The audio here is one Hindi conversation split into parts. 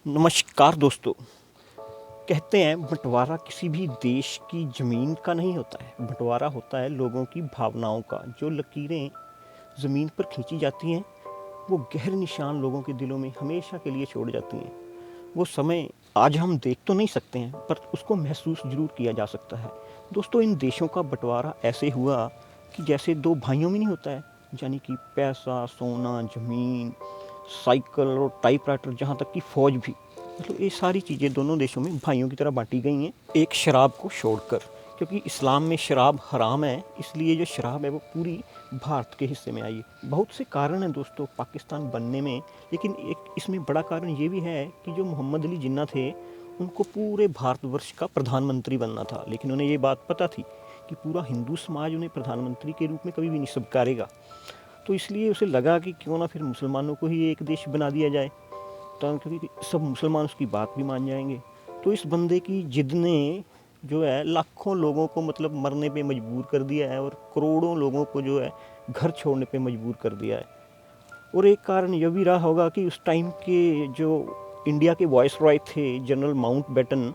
नमस्कार दोस्तों। कहते हैं बंटवारा किसी भी देश की ज़मीन का नहीं होता है, बंटवारा होता है लोगों की भावनाओं का। जो लकीरें ज़मीन पर खींची जाती हैं वो गहरे निशान लोगों के दिलों में हमेशा के लिए छोड़ जाती हैं। वो समय आज हम देख तो नहीं सकते हैं पर उसको महसूस ज़रूर किया जा सकता है। दोस्तों, इन देशों का बंटवारा ऐसे हुआ कि जैसे दो भाइयों में नहीं होता है, यानी कि पैसा, सोना, ज़मीन, साइकिल और टाइपराइटर, जहाँ तक कि फ़ौज भी। मतलब ये सारी चीज़ें दोनों देशों में भाइयों की तरह बांटी गई हैं, एक शराब को छोड़कर। क्योंकि इस्लाम में शराब हराम है, इसलिए जो शराब है वो पूरी भारत के हिस्से में आई है। बहुत से कारण हैं दोस्तों पाकिस्तान बनने में, लेकिन एक इसमें बड़ा कारण ये भी है कि जो मोहम्मद अली जिन्ना थे उनको पूरे भारतवर्ष का प्रधानमंत्री बनना था, लेकिन उन्हें ये बात पता थी कि पूरा हिंदू समाज उन्हें प्रधानमंत्री के रूप में कभी भी नहीं स्वीकारेगा। तो इसलिए उसे लगा कि क्यों ना फिर मुसलमानों को ही एक देश बना दिया जाए, तो क्योंकि सब मुसलमान उसकी बात भी मान जाएंगे। तो इस बंदे की जिद ने जो है लाखों लोगों को मतलब मरने पे मजबूर कर दिया है और करोड़ों लोगों को जो है घर छोड़ने पे मजबूर कर दिया है। और एक कारण यह भी रहा होगा कि उस टाइम के जो इंडिया के वॉइस रॉय थे जनरल माउंट बैटन,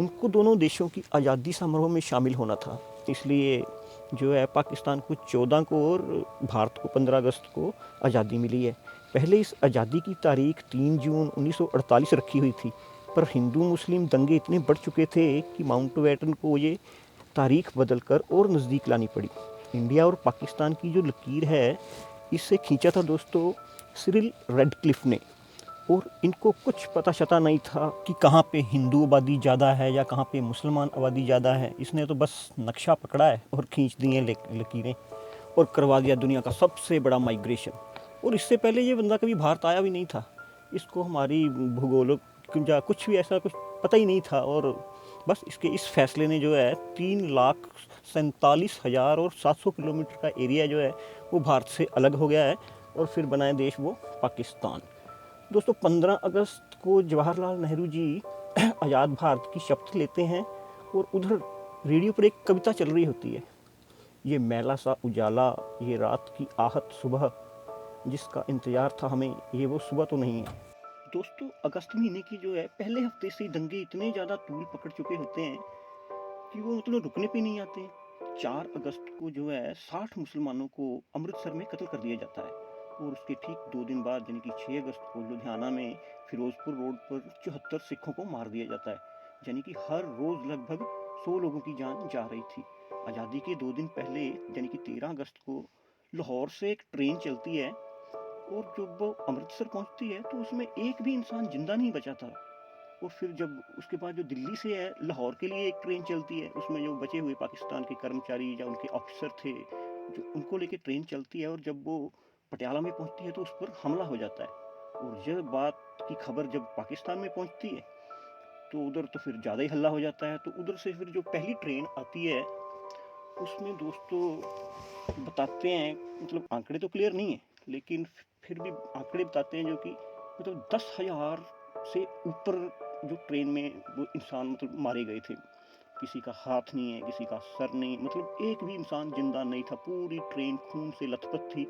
उनको दोनों देशों की आज़ादी समारोह में शामिल होना था। इसलिए जो है पाकिस्तान को 14 को और भारत को 15 अगस्त को आज़ादी मिली है। पहले इस आज़ादी की तारीख 3 जून 1948 रखी हुई थी, पर हिंदू मुस्लिम दंगे इतने बढ़ चुके थे कि माउंटबेटन को ये तारीख बदलकर और नज़दीक लानी पड़ी। इंडिया और पाकिस्तान की जो लकीर है, इससे खींचा था दोस्तों सिरिल रेडक्लिफ ने। और इनको कुछ पता शता नहीं था कि कहाँ पे हिंदू आबादी ज़्यादा है या कहाँ पे मुसलमान आबादी ज़्यादा है। इसने तो बस नक्शा पकड़ा है और खींच दिए लकीरें और करवा दिया दुनिया का सबसे बड़ा माइग्रेशन। और इससे पहले ये बंदा कभी भारत आया भी नहीं था, इसको हमारी भूगोल या कुछ भी ऐसा कुछ पता ही नहीं था। और बस इसके इस फैसले ने जो है 3,47,700 किलोमीटर का एरिया जो है वो भारत से अलग हो गया है और फिर बनाया देश वो पाकिस्तान। दोस्तों, 15 अगस्त को जवाहरलाल नेहरू जी आज़ाद भारत की शपथ लेते हैं और उधर रेडियो पर एक कविता चल रही होती है, ये मैला सा उजाला, ये रात की आहत सुबह, जिसका इंतज़ार था हमें, ये वो सुबह तो नहीं है। दोस्तों, अगस्त महीने की जो है पहले हफ्ते से दंगे इतने ज़्यादा तूल पकड़ चुके होते हैं कि वो मतलब रुकने पे नहीं आते। 4 अगस्त को जो है 60 मुसलमानों को अमृतसर में कत्ल कर दिया जाता है और उसके ठीक 2 दिन बाद यानी कि 6 अगस्त को लुधियाना में फिरोजपुर रोड पर 74 सिखों को मार दिया जाता है। यानी कि हर रोज़ लगभग 100 लोगों की जान जा रही थी। आज़ादी के 2 दिन पहले यानी कि 13 अगस्त को लाहौर से एक ट्रेन चलती है और जब वो अमृतसर पहुंचती है तो उसमें एक भी इंसान जिंदा नहीं बचा था। और फिर जब उसके बाद जो दिल्ली से है लाहौर के लिए एक ट्रेन चलती है, उसमें जो बचे हुए पाकिस्तान के कर्मचारी या उनके ऑफिसर थे जो उनको लेके ट्रेन चलती है और जब वो पटियाला में पहुंचती है तो उस पर हमला हो जाता है। और यह बात की खबर जब पाकिस्तान में पहुंचती है तो उधर तो फिर ज़्यादा ही हल्ला हो जाता है। तो उधर से फिर जो पहली ट्रेन आती है उसमें दोस्तों बताते हैं, मतलब आंकड़े तो क्लियर नहीं है लेकिन फिर भी आंकड़े बताते हैं जो कि मतलब 10,000 से ऊपर जो ट्रेन में वो इंसान मतलब मारे गए थे। किसी का हाथ नहीं है, किसी का सर नहीं, मतलब एक भी इंसान जिंदा नहीं था। पूरी ट्रेन खून से लथपथ थी।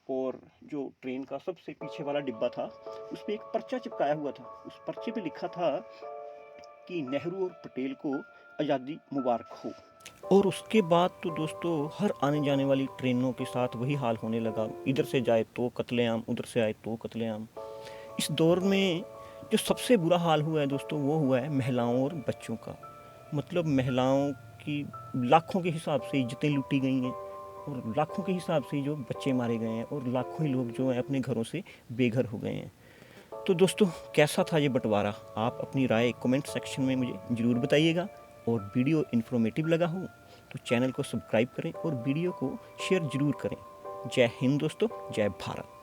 और जो ट्रेन का सबसे पीछे वाला डिब्बा था उस पर एक पर्चा चिपकाया हुआ था। उस पर्चे पे लिखा था कि नेहरू और पटेल को आज़ादी मुबारक हो। और उसके बाद तो दोस्तों हर आने जाने वाली ट्रेनों के साथ वही हाल होने लगा, इधर से जाए तो कत्लेआम, उधर से आए तो कत्लेआम। इस दौर में जो सबसे बुरा हाल हुआ है दोस्तों वो हुआ है महिलाओं और बच्चों का। मतलब महिलाओं की लाखों के हिसाब से इज्जतें लूटी गई हैं और लाखों के हिसाब से जो बच्चे मारे गए हैं और लाखों ही लोग जो हैं अपने घरों से बेघर हो गए हैं। तो दोस्तों, कैसा था ये बंटवारा? आप अपनी राय कमेंट सेक्शन में मुझे ज़रूर बताइएगा। और वीडियो इन्फॉर्मेटिव लगा हो तो चैनल को सब्सक्राइब करें और वीडियो को शेयर ज़रूर करें। जय हिंद दोस्तों, जय भारत।